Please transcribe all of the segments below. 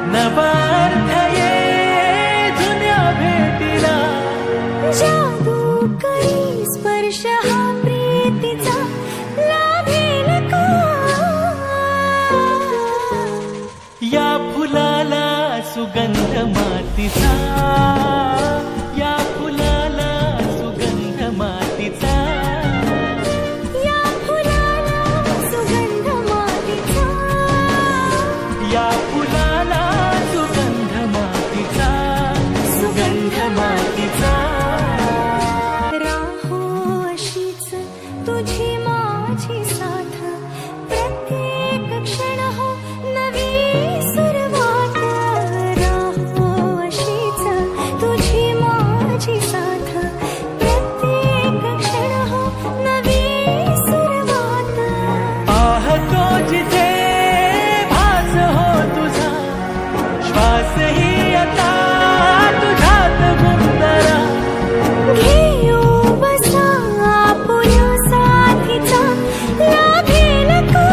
नवार्थ ये जुन्या भेटीला. जादू करी स्पर्श हा प्रीतीचा लाभेल का. या फुलाला सुगंध मातीचा, या फुलाला सुगंध मातीचा. या फुलाला सुगंध मातीचा. या फुलाला सुगंध मातीचा, सुगंध मातीचा. राहो अशीच तुझी माझी साथ, प्रत्येक क्षण हो नवी सुरुवात. राहो अशीच तुझी माझी साथ, प्रत्येक क्षण हो नवी सुरुवात. पाहतो जिथे भास हो तुझा, श्वासही आता तुझ्यात गुंतला. घेऊ बसा आपुल्या साथीचा लाभेल का.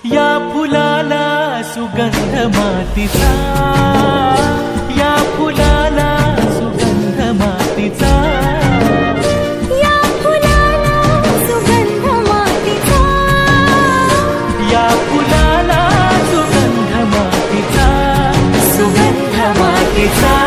या फुलाला सुगंध मातीचा, या फुलाला सुगंध मातीचा. या फुलाला सुगंध मातीचा. या फुलाला सुगंध मातीचा, सुगंध मातीचा.